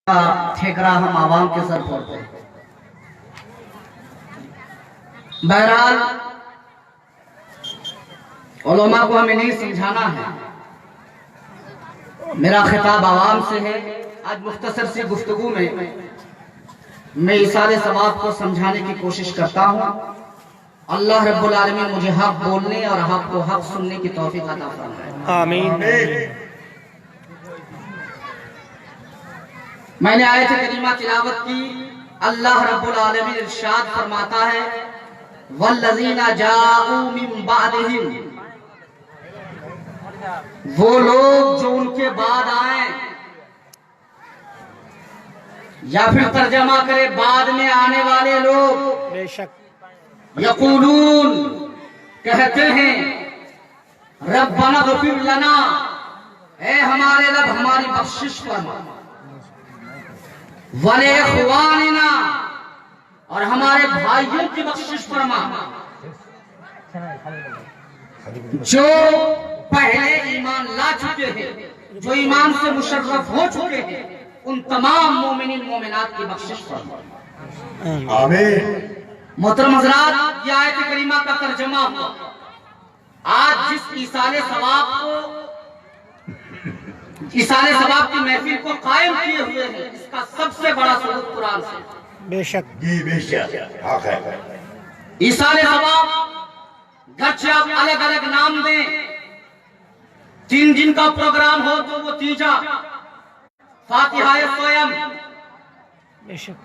ٹھیکرا ہم عوام کے سر پڑتے ہیں۔ بہرحال علماء کو ہمیں نہیں سمجھانا ہے، میرا خطاب عوام سے ہے۔ آج مختصر سی گفتگو میں ایصال ثواب کو سمجھانے کی کوشش کرتا ہوں۔ اللہ رب العالمین مجھے حق بولنے اور حق کو حق سننے کی توفیق عطا فرمائے، آمین۔ میں نے آیت کریمہ تلاوت کی۔ اللہ رب العالمین ارشاد فرماتا ہے وَالَّذِينَ جَاءُوا مِن بَعْدِهِمْ، وہ لوگ جو ان کے بعد آئیں، یا پھر ترجمہ کرے بعد میں آنے والے لوگ، بے شک یقولون کہتے ہیں ربنا اغفر لنا، اے ہمارے رب ہماری بخشش فرما، وَلِإِخْوَانِنَا، اور ہمارے بھائیوں کی بخشش فرما جو پہلے ایمان لا چکے ہیں، جو ایمان سے مشرف ہو چکے ہیں، ان تمام مومنین مومنات کی بخشش فرما۔ آمین۔ محترم حضرات، یہ آیت کریمہ کا ترجمہ ہوا۔ آج جس ایصال ثواب کی محفل کو قائم کیے ہوئے ہیں، اس کا سب سے بڑا ثبوت قرآن سے۔ بے شک جی بے شک حق ہے۔ ایصال ثواب گرچہ آپ الگ الگ نام دیں، 3 دن کا پروگرام ہو تو وہ تیجا، فاتحہ سویم، بے شک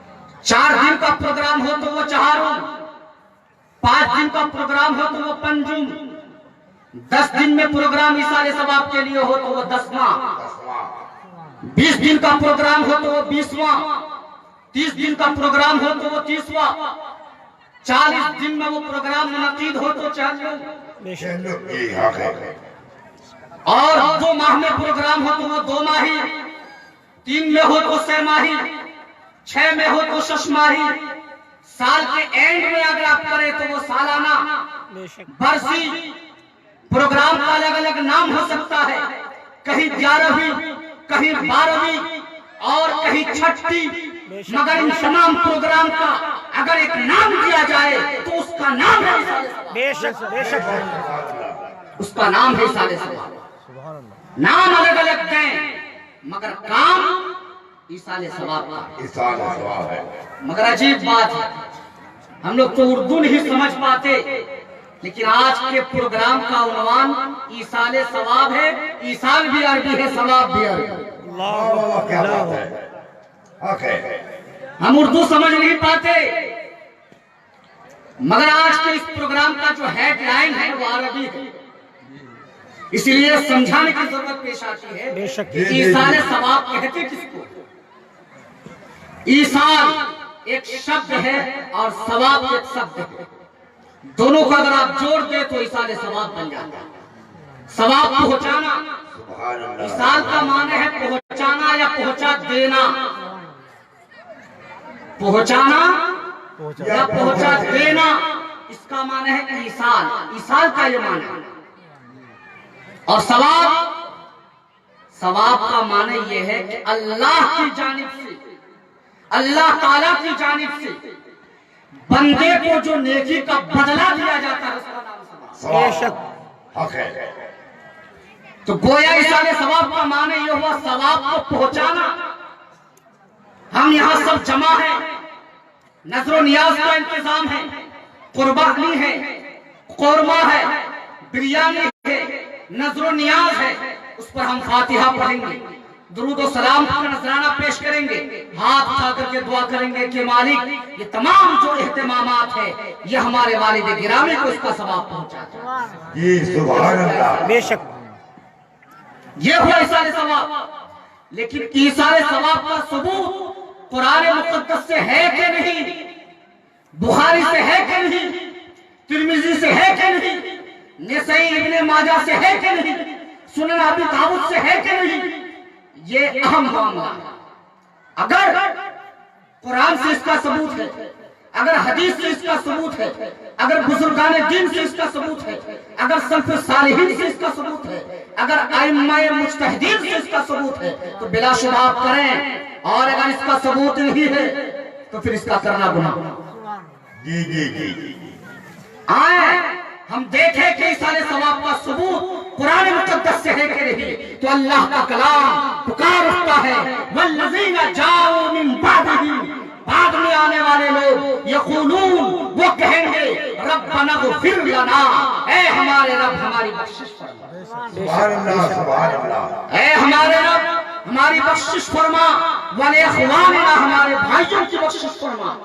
4 دن کا پروگرام ہو تو وہ چہارم، 5 دن کا پروگرام ہو تو وہ پنجم، 10 دن میں پروگرام ایصال ثواب کے لیے ہو تو وہ 10واں، 20 دن کا پروگرام ہو تو وہ 20واں، 30 دن کا پروگرام ہو تو وہ 30واں، 40 دن میں وہ پروگرام منعقد ہو تو 40، بے شک جی حق ہے۔ اور 2 ماہ میں پروگرام ہو تو وہ 2 ماہی، 3 میں ہو تو 6 ماہی، 6 میں ہو تو 6 ماہی، سال کے اینڈ میں اگر آپ کریں تو وہ سالانہ، بے شک برسی۔ پروگرام کا الگ الگ نام ہو سکتا ہے، کہیں 11ویں، کہیں 12ویں اور کہیں 6ٹھی، مگر ان تمام پروگرام کا اگر ایک نام دیا جائے تو اس کا نام ہے ایصال ثواب۔ بے شک بے شک اس کا نام ہے ایصال ثواب۔ نام الگ الگ دیں مگر کام ایصال ثواب کا۔ ایصال ثواب ہے۔ مگر عجیب بات ہے، ہم لوگ تو اردو نہیں سمجھ پاتے، لیکن آج کے پروگرام کا عنوان ایصال ثواب ہے۔ ایصال بھی عربی ہے، ثواب بھی عربی ہے۔ اللہ کیا بات ہے، حق ہے۔ ہم اردو سمجھ نہیں پاتے، مگر آج کے اس پروگرام کا جو ہیڈ لائن ہے وہ عربی ہے، اس لیے سمجھانے کی ضرورت پیش آتی ہے بے شک کہ ایصال ثواب کہتے کس کو؟ ایصال ایک شبد ہے اور ثواب ایک شبد ہے، دونوں کو اگر آپ جوڑ دیں تو ایصال ثواب بن جاتا ہے۔ ثواب پہنچانا، سبحان اللہ۔ ایصال کا معنی ہے پہنچانا یا پہنچا دینا، پہنچانا یا پہنچا دینا، اس کا معنی ہے ایصال۔ ایصال کا یہ معنی ہے۔ اور ثواب کا معنی یہ ہے کہ اللہ کی جانب سے، اللہ تعالیٰ کی جانب سے بندے کو جو نیکی کا بدلہ دیا جاتا ہے اس کا نام ثواب۔ بے شک حق ہے۔ تو گویا ایصال ثواب کا معنی یہ ہوا ثواب کو پہنچانا۔ ہم یہاں سب جمع ہیں، نظر و نیاز کا انتظام ہے، قربانی ہے، قورمہ ہے، بریانی ہے، نظر و نیاز ہے، اس پر ہم فاتحہ پڑھیں گے، درود و سلام کا نذرانہ پیش کریں گے، ہاتھ اٹھا کر کے دعا کریں گے کہ مالک یہ تمام جو اہتمامات ہے یہ ہمارے والد گرامی کو اس کا ثواب پہنچاتا ہے۔ جی سبحان اللہ۔ بے شک یہ ہوا ایصال ثواب۔ لیکن ایصال ثواب کا ثبوت قرآن مقدس سے ہے کہ نہیں، بخاری سے ہے کہ نہیں، ترمذی سے ہے کہ نہیں، نسائی ابن ماجہ سے ہے کہ نہیں، سنن ابی داؤد سے ہے کہ نہیں، یہ اہم معاملہ ہے۔ اگر قرآن سے اس کا ثبوت ہے، اگر حدیث سے اس کا ثبوت ہے، اگر بزرگان دین سے اس کا ثبوت ہے، اگر سلف صالحین سے اس کا ثبوت ہے، اگر ائمہ مجتہدین سے اس کا ثبوت ہے، تو بلا شبہ آپ کریں اور اگر اس کا ثبوت نہیں ہے تو پھر اس کا کرنا گناہ۔ جی جی جی آئیں ہم دیکھیں کہ ایصال ثواب کا ثبوت قرآن مقدس سے ہے کہ نہیں، تو اللہ کا کلام پکار اٹھتا ہے والذین جاؤوا من بعدہم، بعد میں آنے والے لوگ یقولون، وہ کہیں گے ربنا اغفر لنا، اے ہمارے رب ہماری بخشش فرما، سبحان اللہ سبحان اللہ، اے ہمارے رب ہماری بخشش فرما، وَلِإِخْوَانِنَا، ہمارے بھائیوں کی بخشش فرما،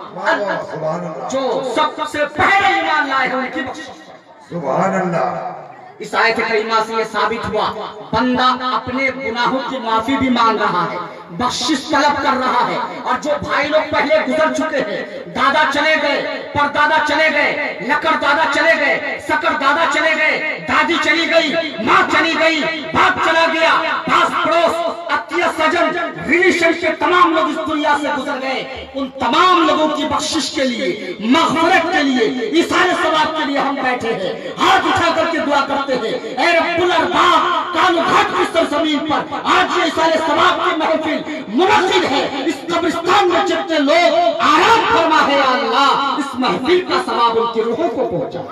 سبحان اللہ جو سب سے پہلے ایمان لائے ہیں ان کی بخشش فرما۔ سبحان اللہ۔ اس آیت کریمہ سے یہ ثابت ہوا بندہ اپنے گناہوں کی معافی بھی مانگ رہا ہے، بخشش طلب کر رہا ہے، اور جو بھائی لوگ پہلے گزر چکے ہیں، دادا چلے گئے، پردادا چلے گئے، لکڑ دادا چلے گئے، سکڑ دادا چلے گئے، دادی چلی گئی، ماں چلی گئی، باپ چلا گیا، پاس پڑوس، اتیا سجن، ریلیشن کے تمام لوگ اس دنیا سے گزر گئے، ان تمام لوگوں کی بخشش کے لیے، مغفرت کے لیے، ایصال ثواب کے لیے ہم بیٹھے ہیں، ہاتھ اٹھا کر کے دعا کرتے ہیں، اے رب الارباب، کالو گھاٹ کی سرزمین پر آج یہ ایصال ثواب کی محفل منعقد ہے، اس قبرستان میں جتنے لوگ آرام فرما ہے یا اللہ، اس محفل کا ثواب ان کی روحوں کو پہنچا۔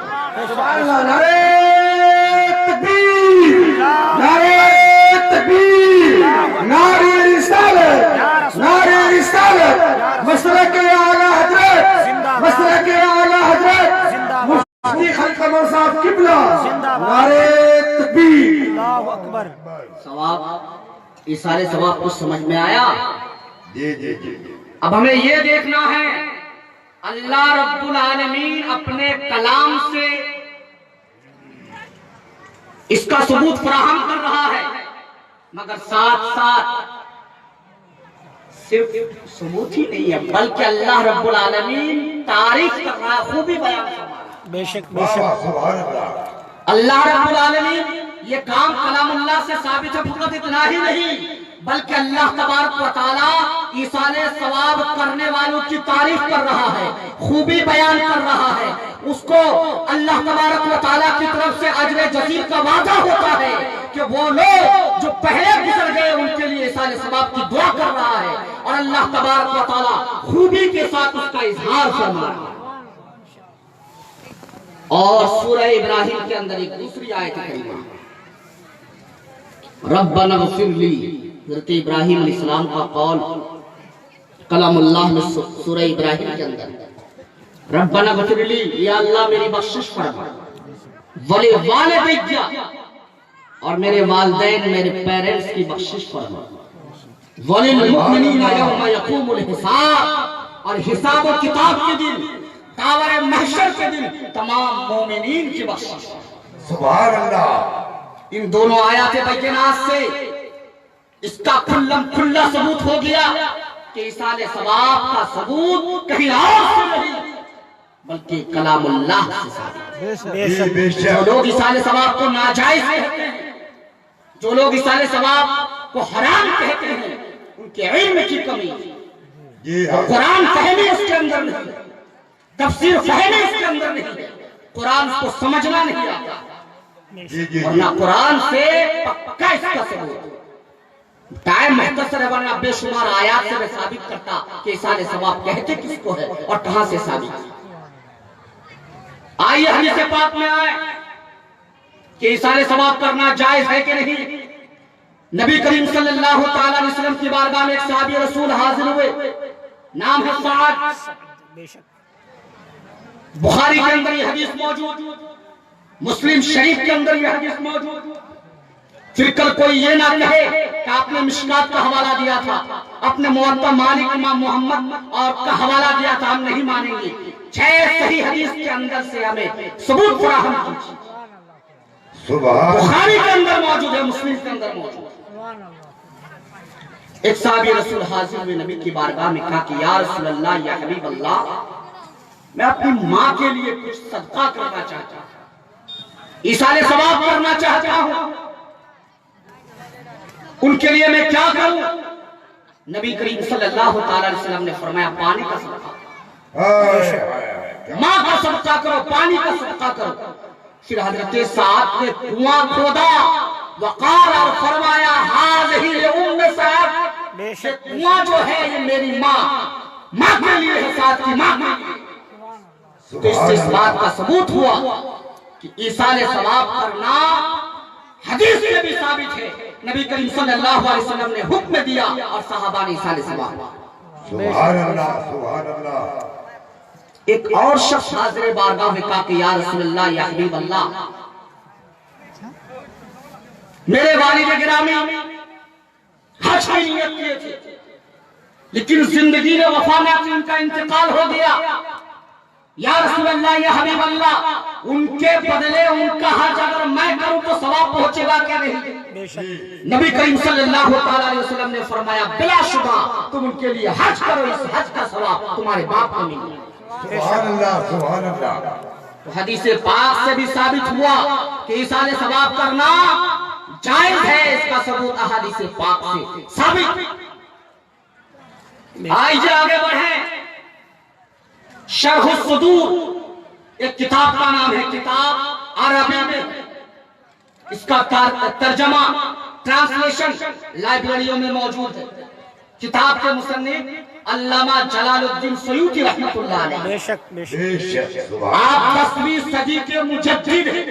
سبحان اللہ، نعرہ تکبیر، نعرہ تکبیر، نعرہ رسالت، نعرہ رسالت، مسلک اعلیٰ حضرت، مسلک اعلیٰ حضرت مفتی خلق قمر صاحب قبلہ، نعرہ تکبیر۔ اللہ اکبر۔ ثواب، ایصال ثواب کو سمجھ میں آیا؟ جی جی جی اب ہمیں یہ دیکھنا ہے اللہ رب العالمین اپنے کلام سے اس کا ثبوت فراہم کر رہا ہے، مگر ساتھ ساتھ صرف ثبوت ہی نہیں ہے بلکہ اللہ رب العالمین تعریف کر رہا ہے، خوبی بیان کر رہا ہے۔ بے شک بے واہ شک۔ واہ، سبحان اللہ۔ اللہ رب العالمین یہ کام کلام اللہ سے ثابت ہے، فقط اتنا ہی نہیں بلکہ اللہ تبارک و تعالی ایصال ثواب کرنے والوں کی تعریف کر رہا ہے، خوبی بیان کر رہا ہے، اس کو اللہ تبارک و تعالی کی طرف سے اجر جزیل کا وعدہ ہوتا ہے کہ وہ لوگ جو پہلے گزر گئے ان کے لیے ایصال ثواب کی دعا کر رہا ہے، اور اللہ تبارک و تعالی خوبی کے ساتھ اس کا اظہار فرما رہا ہے۔ اور سورہ ابراہیم کے اندر ایک دوسری آیت کریمہ ربنا اغفر لی، حضرت ابراہیم علیہ السلام کا قول کلام اللہ میں سورہ ابراہیم کے اندر ربنا اغفر لی، یا اللہ میری بخشش فرما، ولی والدی، اور میرے والدین میرے پیرنٹس کی بخشش فرما، وللمؤمنین یوم یقوم الحساب، اور حساب و کتاب کے دن، داور محشر کے دن تمام مومنین کی بخشش۔ سبحان اللہ۔ ان دونوں آیات بینات سے اس کا کھلا ثبوت ہو گیا کہ ایصال ثواب کا ثبوت کہیں اور سے نہیں بلکہ کلام اللہ سے ثابت ہے۔ بے جی شک۔ بے جو شک۔ لوگ ایصال ثواب کو ناجائز کہتے ہیں، جو لوگ ایصال ثواب کو حرام کہتے ہیں، ان کے علم کی کمی، جی ہاں۔ قرآن فہمی اس کے اندر نہیں، تفسیر فہمی اس کے اندر نہیں، قرآن کو سمجھنا نہیں آتا، جی جی ورنہ قرآن سے پکا اس کا ثبوت۔ ٹائم مختصر ہے ورنہ بے شمار آیات سے میں ثابت کرتا کہ ایصال ثواب کہتے کس کو ہے اور کہاں سے ثابت۔ آئیے حدیث پاک میں آئے کہ ایصال ثواب کرنا جائز ہے کہ نہیں۔ نبی کریم صلی اللہ تعالی علیہ وسلم کی بارگاہ میں ایک صحابی رسول حاضر ہوئے، نام ہے سعد، بے شک۔ بخاری کے اندر یہ حدیث موجود، مسلم شریف کے اندر یہ حدیث موجود۔ پھر کل کوئی یہ نہ کہے کہ آپ نے مشکات کا حوالہ دیا تھا، اپنے موطا مالک امام محمد اور کا حوالہ دیا تھا، ہم نہیں مانیں گے۔ 6 صحیح حدیث کے اندر سے ہمیں ثبوت فراہم کیجیے۔ سبحان بخاری کے اندر موجود ہے، مسلم کے اندر موجود ہے۔ ایک صحابی رسول حاضر ہوئے نبی کی بارگاہ میں، کہا کہ یا رسول اللہ، یا حبیب اللہ، میں اپنی ماں کے لیے کچھ صدقہ کرنا چاہتا ہوں، ایصال ثواب کرنا چاہتا ہوں، ان کے لیے میں کیا کروں؟ نبی کریم صلی اللہ تعالی علیہ وسلم نے فرمایا پانی کا صدقہ، ماں کا صدقہ کرو، پانی کا صدقہ کرو۔ پھر حضرت سعد نے کنواں کھودا، وقال، اور فرمایا ہذہ لأم سعد، بے یہ شک کنواں جو ہے یہ میری ماں کے لیے ہے، ساتھ کی ماں کے لیے۔ تو اس سے اس بات کا ثبوت ہوا کہ ایصال ثواب کرنا حدیث میں بھی ثابت ہے، نبی کریم صلی اللہ علیہ وسلم نے حکم دیا اور صحابہ نے ایصال ثواب۔ سبحان اللہ سبحان اللہ۔ ایک اور شخص حاضر بارگاہ میں کہا کہ یا رسول اللہ یا حبیب اللہ، میرے والد گرامی حج کی نیت کیے تھے لیکن زندگی میں وفات ان کا انتقال ہو گیا، یا رسول اللہ یا حبیب اللہ ان کے بدلے ان کا حج اگر میں کروں تو ثواب پہنچے گا کیا نہیں؟ بے شک نبی کریم صلی اللہ علیہ وسلم نے فرمایا بلا شبہ تم ان کے لیے حج کرو، اس حج کا ثواب تمہارے باپ کو ملے گا۔ سبحان اللہ سبحان اللہ۔ تو حدیث پاک سے بھی ثابت ہوا کہ ایصال ثواب کرنا جائز ہے، اس کا ثبوت احادیث پاک سے ثابت۔ آئیے آگے بڑھیں۔ شرح الصدور ایک کتاب کا نام ہے، کتاب عربی میں، اس کا ترجمہ ٹرانسلیشن لائبریریوں میں موجود ہے۔ کتاب کے مصنف علامہ جلال الدین سیوطی رحمۃ اللہ علیہ، بے شک بے شک بے شک سبحان آپ 10ویں صدی کے مجدد ہیں،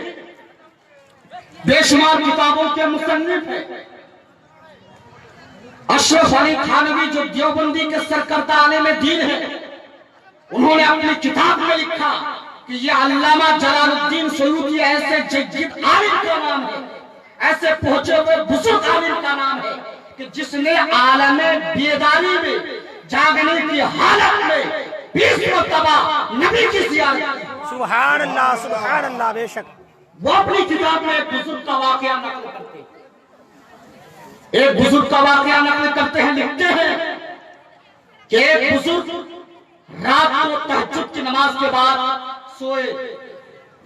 بے شمار کتابوں کے مصنف ہیں۔ اشرف علی تھانوی جو دیوبندی کے سرکردہ عالم دین ہیں، انہوں نے اپنی کتاب میں لکھا کہ یہ علامہ جلال الدین سیوطی ایسے جید عالم کا نام ہے، ایسے پہنچے ہوئے بزرگ عالم کا نام ہے کہ جس نے عالم بیداری میں جاگنے کی حالت میں 20 مرتبہ نبی کی زیارت کی۔ سبحان اللہ بے شک۔ وہ اپنی کتاب میں ایک بزرگ کا واقعہ نقل کرتے ہیں، ایک بزرگ کا واقعہ نقل کرتے ہیں، لکھتے ہیں کہ ایک بزرگ رات کو تہجد کی نماز کے بعد سوئے،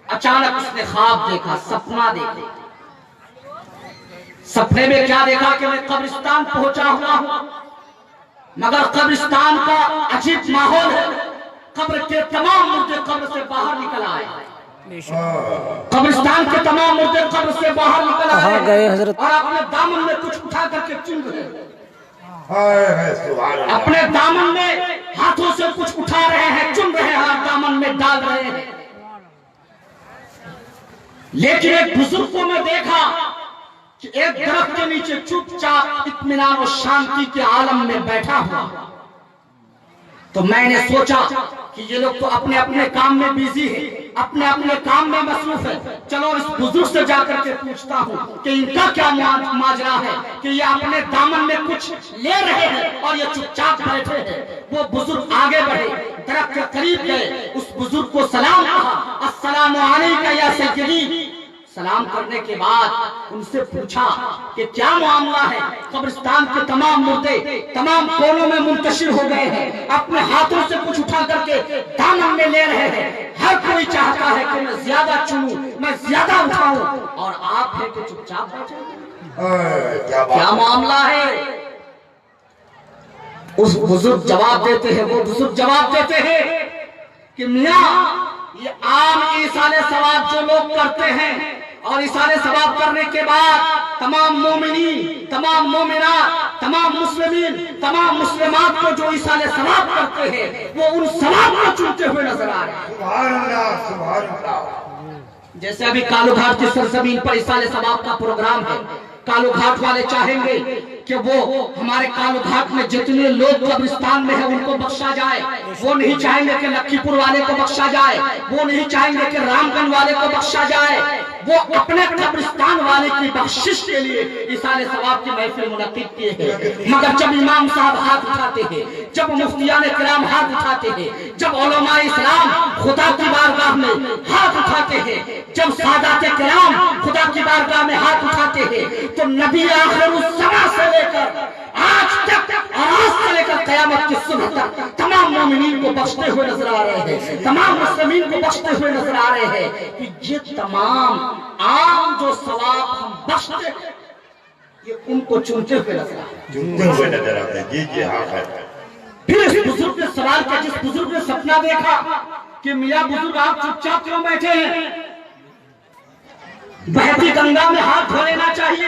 اچانک اس نے خواب دیکھا، سپنا دیکھا۔ سپنے میں کیا دیکھا کہ میں قبرستان پہنچا ہوا ہوں، مگر قبرستان کا عجیب ماحول ہے، قبر کے تمام مردے قبر سے باہر نکل آئے، بے شک قبرستان کے تمام مردے قبر سے باہر نکل کہاں گئے آئے حضرت؟ اور اپنے دامن میں کچھ اٹھا کر کے چن رہے ہیں، ہے سبحان اللہ۔ اپنے دامن میں ہاتھوں سے کچھ اٹھا رہے ہیں، چن رہے ہیں اور دامن میں ڈال رہے ہیں۔ لیکن ایک بزرگ کو میں دیکھا کہ ایک درخت کے نیچے چپ چاپ اطمینان و شانتی کے عالم میں بیٹھا ہوا، تو میں نے سوچا کہ یہ لوگ تو اپنے اپنے کام میں بیزی ہیں، اپنے اپنے کام میں مصروف ہے، چلو اس بزرگ سے جا کر کے پوچھتا ہوں کہ ان کا کیا ماجرا ہے کہ یہ اپنے دامن میں کچھ لے رہے ہیں اور یہ چپ چاپ بیٹھے ہیں۔ وہ بزرگ آگے بڑھے، درخت کے قریب گئے، اس بزرگ کو سلام کہا، السلام علیکم یا سیدی۔ سلام کرنے کے بعد ان سے پوچھا کہ کیا معاملہ ہے؟ قبرستان کے تمام مردے تمام کونوں میں منتشر ہو گئے ہیں، اپنے ہاتھوں سے کچھ اٹھا کر کے دامن میں لے رہے ہیں، ہر کوئی چاہتا ہے کہ میں زیادہ چنوں، میں زیادہ اٹھاؤں، اور آپ ہے کہ چپ چاپ بیٹھے۔ کیا معاملہ ہے؟ اس بزرگ جواب دیتے ہیں، وہ بزرگ جواب دیتے ہیں کہ میاں یہ عام ایصال ثواب جو لوگ کرتے ہیں اور ایصال ثواب کرنے کے بعد تمام مومنین، تمام مومنات، تمام مسلمین، تمام مسلمات کو جو ایصال ثواب کرتے ہیں وہ ان ثواب کو چنتے ہوئے نظر آ رہے ہیں۔ سبحان اللہ سبحان اللہ۔ جیسے ابھی کالو گھاٹ کی سرزمین پر ایصال ثواب کا پروگرام ہے، کالو گھاٹ والے چاہیں گے کہ وہ ہمارے کالو گھاٹ میں جتنے لوگ قبرستان میں ہیں ان کو بخشا جائے، وہ نہیں چاہیں گے کہ لکھی پور والے کو بخشا جائے، وہ نہیں چاہیں گے کہ رام گنج والے کو بخشا جائے، وہ اپنے قبرستان والے کی بخشش کے لیے ایصال ثواب کی محفل منعقد کیے ہیں۔ مگر جب امام صاحب ہاتھ اٹھاتے ہیں، جب مفتیان کرام ہاتھ اٹھاتے ہیں، جب علماء اسلام خدا کی بارگاہ میں ہاتھ اٹھاتے ہیں، جب سادات کرام خدا کی بارگاہ میں ہاتھ اٹھاتے ہیں، تو نبی آخر الزمان سے لے کر آج تک اور آج سے لے کر قیامت کی صبح تک تمام مومنین کو بخشتے ہوئے نظر آ رہے ہیں، تمام مسلمین کو بخشتے ہوئے نظر آ رہے ہیں کہ یہ تمام عام جو ثواب ہم بخشتے ہیں یہ ان کو چنتے ہوئے نظر آ رہے ہیں۔ چنتے ہوئے نظر آتے ہیں، جی ہاں ہے۔ پھر اس بزرگ نے سوال کیا، جس بزرگ نے سپنا دیکھا کہ میاں بزرگ آپ چپ چاپ کیوں بیٹھے ہیں؟ بہتی گنگا میں ہاتھ دھو لینا چاہیے،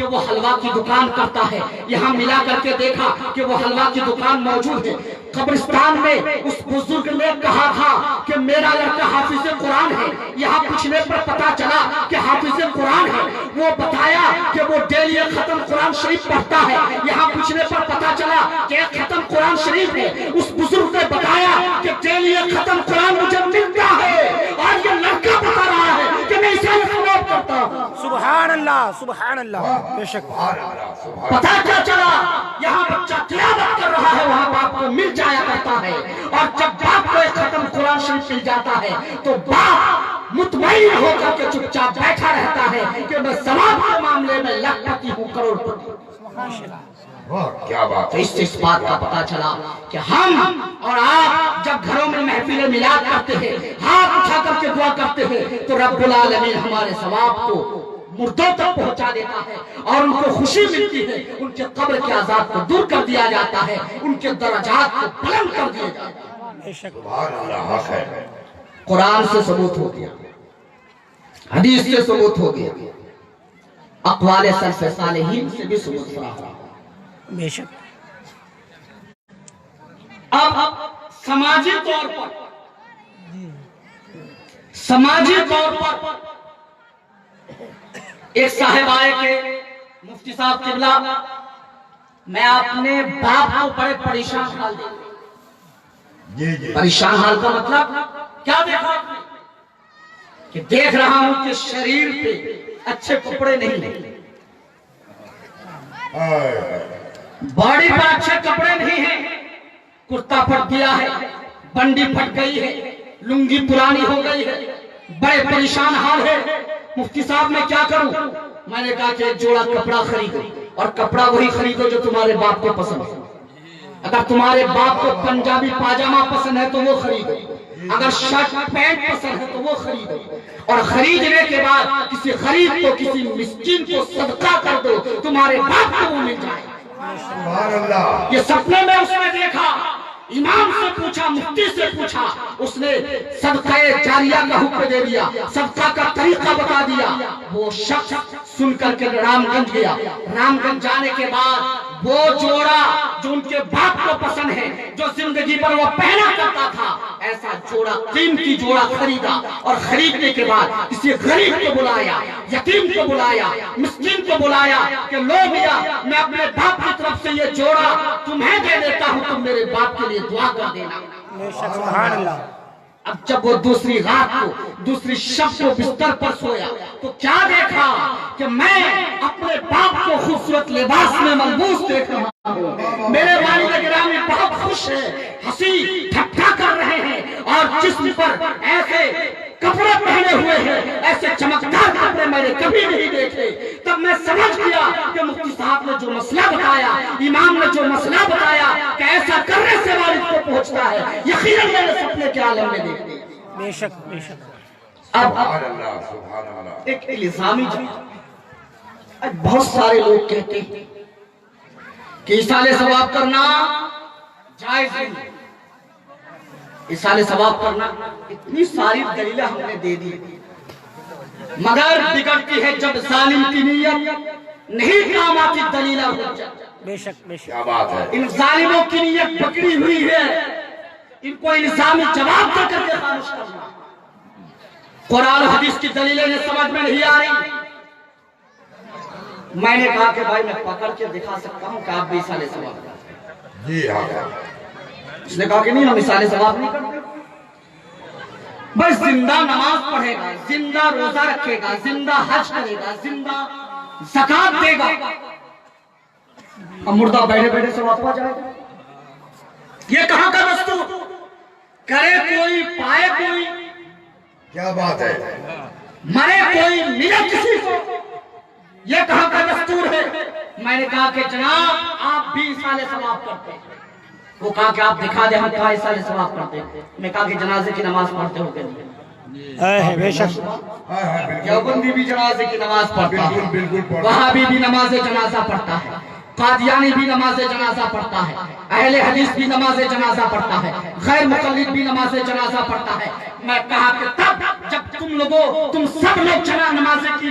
کہ وہ حلوہ کی دکان کرتا ہے، یہاں ملا کر کے دیکھا کہ وہ حلوہ کی دکان موجود ہے۔ قبرستان میں اس بزرگ نے کہا تھا کہ میرا لڑکا حافظ قرآن ہے، یہاں پوچھنے پر پتا چلا کہ حافظ قرآن ہے۔ وہ بتایا کہ وہ ڈیلی ایک ختم قرآن شریف پڑھتا ہے، یہاں پوچھنے پر پتا چلا کہ ایک ختم قرآن شریف ہے۔ اس بزرگ نے بتایا کہ ڈیلی ایک ختم قرآن مجھے ملتا ہے، اور یہ لڑکا بتا رہا ہے کہ میں اسے ثواب کرتا ہوں۔ سبحان اللہ، سبحان اللہ، بے شک۔ پتا کیا چلا؟ یہاں بچہ تلاوت کر رہا ہے، وہاں باپ کو مل جایا کرتا ہے، اور جب باپ کو ایک ختم قرآن شریف مل جاتا ہے تو باپ مطمئن ہو کر کے چپ چاپ بیٹھا رہتا ہے کہ میں ثواب کے معاملے میں لکھپتی ہوں، کروڑ پتی۔ کیا بات تو اس سے اس بات کا پتا چلا کہ ہم اور آپ جب گھروں میں محفل میلاد کرتے ہیں، ہاتھ اٹھا کر کے دعا کرتے ہیں، تو رب العالمین ہمارے ثواب کو مردوں تک پہنچا دیتا ہے، اور ان کو خوشی ملتی ہے، ان کے قبر کے عذاب کو دور کر دیا جاتا ہے، ان کے درجات کو بلند کر دیا جاتا ہے۔ بے شک۔ سبحان اللہ، حق ہے۔ قرآن سے ثبوت ہو گیا، حدیث سے ثبوت ہو گیا، اقوال سلف صالحین سے بھی ثبوت فراہم۔ بے شک۔ اب سماجی طور پر ایک صاحب آئے کہ مفتی صاحب قبلہ، میں اپنے باپ کو بڑے پریشان حال دیکھا۔ پریشان حال کا مطلب کیا دیکھا؟ کہ دیکھ رہا ہوں کہ شریر پہ اچھے کپڑے نہیں، باڈی پر اچھے کپڑے نہیں ہیں، کرتا پھٹ گیا ہے، بنڈی پھٹ گئی ہے، لنگی پرانی ہو گئی ہے، بڑے پریشان حال ہے۔ مفتی صاحب میں کیا کروں؟ میں نے کہا کہ ایک جوڑا کپڑا خریدو، اور کپڑا وہی خریدو جو تمہارے باپ کو پسند ہے۔ اگر تمہارے باپ کو پنجابی پاجامہ پسند ہے تو وہ خریدو، اگر شرٹ پینٹ پسند ہے تو وہ خریدو، اور خریدنے کے بعد کسی غریب کو، کسی مسکین کو صدقہ کر دو، تمہارے باپ کو وہ مل جائے۔ سبحان اللہ۔ یہ سپنے میں اس نے دیکھا، امام سے پوچھا، مفتی سے پوچھا، اس نے صدقہ جاریہ کا حکم دے دیا، صدقہ کا طریقہ بتا دیا۔ وہ شخص سن کر کے رام گنج گیا، رام گنج جانے کے بعد وہ جوڑا جو ان کے باپ کو پسند ہے، جو زندگی پر وہ پہنا کرتا تھا، ایسا جوڑا، قیمتی جوڑا خریدا، اور خریدنے کے بعد کسی غریب کو بلایا، یتیم کو بلایا، مسکین کو بلایا کہ لو میاں، میں اپنے باپ کی طرف سے یہ جوڑا تمہیں دے دیتا ہوں، تم میرے باپ کے لیے دعا کر دینا۔ بے شک، سبحان اللہ۔ اب جب وہ دوسری رات کو، دوسری شب کو بستر پر سویا تو کیا دیکھا کہ میں اپنے باپ کو خوبصورت لباس میں ملبوس دیکھ رہا ہوں، میرے والد گرامی بہت خوش ہیں، ہنسی ٹھٹھا کر رہے ہیں، اور جسم پر ایسے کپڑے پہنے ہوئے ہیں، ایسے چمکدار کپڑے میں نے کبھی نہیں دیکھے۔ تب میں سمجھ گیا کہ مفتی صاحب نے جو مسئلہ بتایا، امام نے جو مسئلہ بتایا کہ ایسا کرنے سے والد کو پہنچتا ہے، یقیناً میں نے سپنے کے عالم میں دیکھ لیا۔ بے شک، بے شک۔ اب سبحان اللہ، سبحان اللہ۔ ایک الزامی آج بہت سارے لوگ کہتے ہیں کہ ایصال ثواب کرنا جائز نہیں، ایصال ثواب کرنا، اتنی ساری دلیلیں ہم نے دے دی، مگر بگڑتی ہے جب ظالم کی نیت نہیں کام آتی دلیلہ ہو جاتی۔ بے شک، بے شک۔ کیا بات ہے۔ ان ظالموں کی نیت پکڑی ہوئی ہے، ان کو الزامی جواب دے کر کے خاموش کرنا۔ قرآن و حدیث کی دلیلیں انہیں سمجھ میں نہیں آ رہی۔ میں نے کہا کہ بھائی میں پکڑ کے دکھا سکتا ہوں کہ آپ بھی ایصال ثواب کرتے ہیں۔ جی ہاں۔ اس نے کہا کہ نہیں، ہم ایصال ثواب نہیں کرتے۔ بس زندہ نماز پڑھے گا، زندہ روزہ رکھے گا، زندہ حج کرے گا، زندہ زکات دے گا، اب مردہ بیٹھے بیٹھے ثواب پا جائے گا۔ یہ کہاں کا دستور؟ کرے کوئی پائے کوئی، کیا بات ہے۔ مرے کوئی ملے کسی کو، یہ کہاں کا دستور ہے؟ میں نے کہا کہ جناب آپ بھی ایصال ثواب کرتے ہیں۔ وہ کہا کہ آپ دکھا دیں، ہم کہا ایصال ثواب کرتے ہیں۔ میں کہا کہ جنازے کی نماز پڑھتے ہو کہ نہیں؟ بے شک۔ دیوبندی بھی جنازے کی نماز پڑھتا ہے، بالکل پڑھتا ہے۔ وہابی بھی نماز جنازہ پڑھتا ہے، قادیانی بھی نماز جنازہ پڑھتا ہے، اہل حدیث بھی نماز جنازہ پڑھتا ہے، غیر مقلد بھی نماز جنازہ پڑھتا ہے۔ میں کہا کہ تب جب تم سب لوگ نماز کی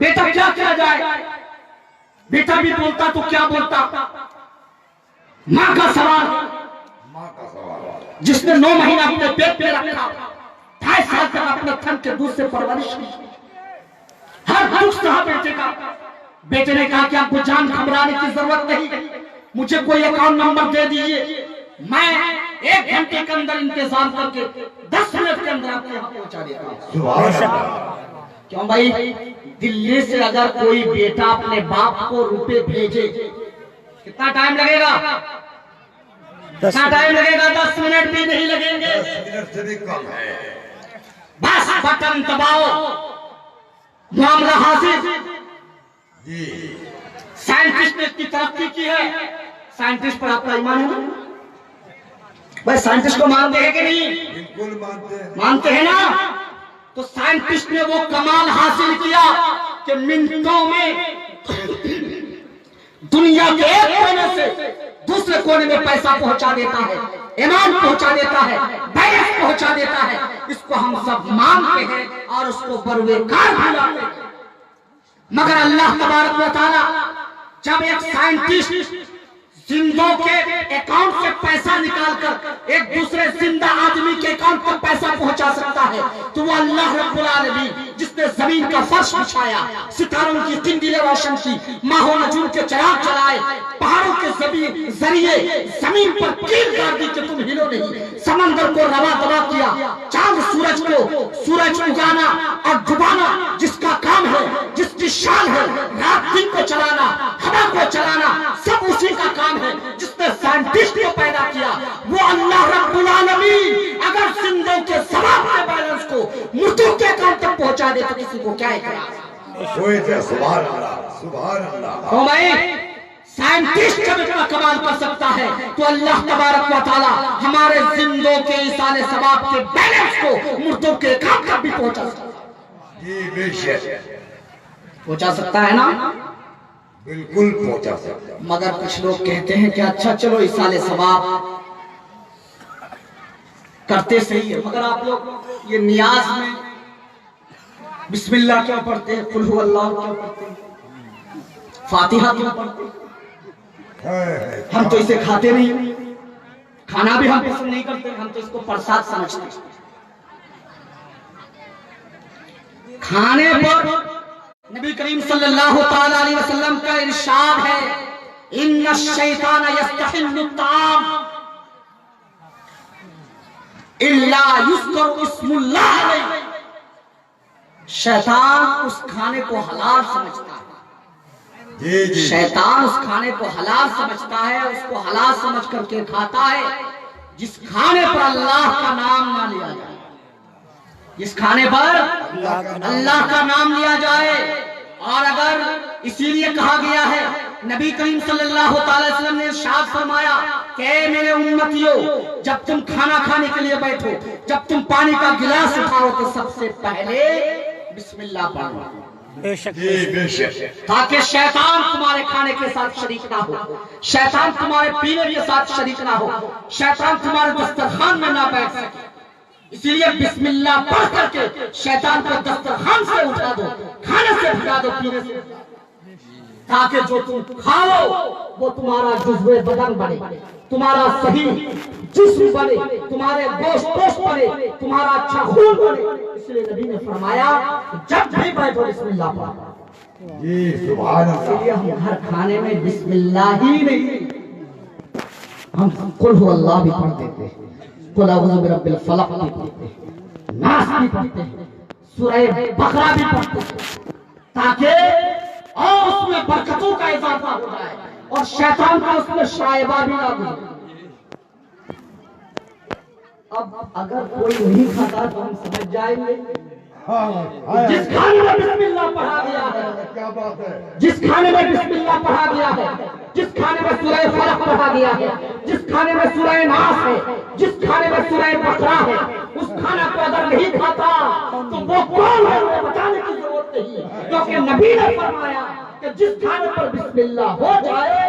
بیٹا کیا کیا جائے؟ بیٹا بھی بولتا تو کیا بولتا؟ ماں کا سوال، جس نے 9 مہینہ اپنے پیٹ پہ رکھا، 2.5 سال تک اپنے تھن کے دودھ سے پرورش کی، ہر دکھ سہا بیٹے کا۔ بیٹے نے کہا کہ آپ کو جان گھبرانے کی ضرورت نہیں، مجھے کوئی اکاؤنٹ نمبر دے دیجئے، میں 1 گھنٹے کے اندر انتظام کر کے 10 منٹ کے اندر آپ کے یہاں پہنچا دیتا ہوں۔ کیوں بھائی؟ دلی سے اگر کوئی بیٹا اپنے باپ کو روپے بھیجے کتنا ٹائم لگے گا؟ کتنا ٹائم لگے گا؟ 10 منٹ بھی نہیں لگیں گے، 10 منٹ سے بھی کم ہے۔ بس بٹن دباؤ، معاملہ حاصل۔ جی سائنٹسٹ نے اتنی ترقی کی ہے، سائنٹسٹ پر آپ کا ایمان ہے نا؟ بھائی سائنٹسٹ کو مانتے ہیں کہ نہیں؟ بالکل مانتے ہیں۔ مانتے ہیں نا؟ تو سائنٹسٹ نے وہ کمال حاصل کیا کہ منٹوں میں دنیا کے ایک کونے سے دوسرے کونے میں پیسہ پہنچا دیتا ہے، ایمان پہنچا دیتا ہے، بیلنس پہنچا دیتا ہے۔ اس کو ہم سب مانتے ہیں اور اس کو بروے کار بھلاتے ہیں، مگر اللہ تبارک و تعالی جب ایک سائنٹسٹ زندوں کے اکاؤنٹ سے پیسہ نکال کر ایک دوسرے زندہ آدمی کے اکاؤنٹ پر پیسہ پہنچا سکتا ہے، تو وہ اللہ رب العالمین جس نے زمین کا فرش بچھایا، ستاروں کی قندیلیں روشن کی، ماہ و نجوم کے چراغ چلائے، پہاڑوں کے ذریعے زمین پر کیل کر دی کہ تم ہلو نہیں، سمندر کو روا دوا کیا، چاند سورج کو سورج اگانا اور ڈبانا جس کا کام ہے، جس کی شان ہے، رات دن کو چلانا، ہوا کو چلانا، سب اسی کا کام ہے۔ جس نے سائنٹسٹ کو پیدا کیا وہ اللہ رب العالمین اگر زندوں کے ثواب کے بیلنس کو مردوں کے اکاؤنٹ تک پہنچا دے تو کسی کو کیا اعتراض؟ کوئی تھے سبحان اللہ، سبحان اللہ۔ تو بھائی سائنٹسٹ جب اتنا کمال کر سکتا ہے تو اللہ تبارک و تعالی ہمارے زندوں کے ایصال ثواب کے بیلنس کو مردوں کے اکاؤنٹ تک بھی پہنچا سکتا ہے۔ جی بے شک پہنچا سکتا ہے نا؟ بالکل پہنچا سکتا۔ مگر کچھ لوگ کہتے ہیں کہ اچھا چلو ایصال ثواب کرتے صحیح ہے، مگر آپ لوگ یہ نیاز میں بسم اللہ کیوں پڑھتے ہیں، قل هو اللہ کیوں پڑھتے ہیں، فاتحہ کیوں پڑھتے ہیں؟ ہم تو اسے کھاتے نہیں، کھانا بھی ہم پسند نہیں کرتے، ہم تو اس کو پرساد سمجھتے ہیں۔ کھانے پر نبی کریم صلی اللہ تعالی علیہ وسلم کا ارشاد ہے ان الشیطان یستحل الطعام الا یذکر اسم اللہ علیہ۔ شیطان اس کھانے کو حلال سمجھتا ہے، جی جی شیطان اس کھانے کو حلال سمجھتا ہے، اس کو حلال سمجھ کر کے کھاتا ہے جس کھانے پر اللہ کا نام نہ لیا جائے، جس کھانے پر اللہ کا نام لیا جائے۔ اور اگر اسی لیے کہا گیا ہے، نبی کریم صلی اللہ علیہ وسلم نے ارشاد فرمایا کہ اے میرے امتیوں، جب تم کھانا کھانے کے لیے بیٹھو، جب تم پانی کا گلاس اٹھاؤ تو سب سے پہلے بسم اللہ پڑھو، بے شک جی بے شک۔ تاکہ شیطان تمہارے کھانے کے ساتھ شریک نہ ہو، شیطان تمہارے پینے کے ساتھ شریک نہ ہو، شیطان تمہارے دسترخوان میں نہ بیٹھ سکے۔ اسی لیے بسم اللہ پڑھ کر کے شیطان کو دسترخوان سے اٹھا دو، کھانے سے بھگا دو، پینے سے، تاکہ جو تم کھاؤ وہ تمہارا جزو بدن بنے، تمہارا صحیح جسم بنے، تمہارے گوشت بنے، تمہارا اچھا خون بنے۔ اس لیے نبی نے فرمایا جب بھی بیٹھو بسم اللہ پڑھو۔ جی سبحان اس لیے اللہ۔ ہم ہر کھانے میں بسم اللہ ہی نہیں، ہم قل هو اللہ بھی پڑھ دیتے ہیں، قل اعوذ برب الفلق بھی پڑھتے ہیں، ناس بھی پڑھتے ہیں، سورہ بقرہ بھی پڑھتے ہیں، تاکہ اور اس میں برکتوں کا اضافہ ہو جائے اور شیطان کا اس میں شائبہ بھی نہ گزرے۔ اب اگر کوئی نہیں کھاتا تو ہم سمجھ جائیں گے جس کھانے میں بسم اللہ پڑھا گیا ہے، کیا بات ہے، جس کھانے میں بسم اللہ پڑھا گیا ہے، جس کھانے میں سورہ فلق پڑھا گیا ہے، جس کھانے میں سورہ ناس ہے، جس کھانے میں سورہ بقرہ ہے، اس کھانا کو اگر نہیں کھاتا تو وہ کون ہے وہ بتانے کی ضرورت نہیں، کیونکہ نبی نے فرمایا کہ جس کھانے پر بسم اللہ ہو جائے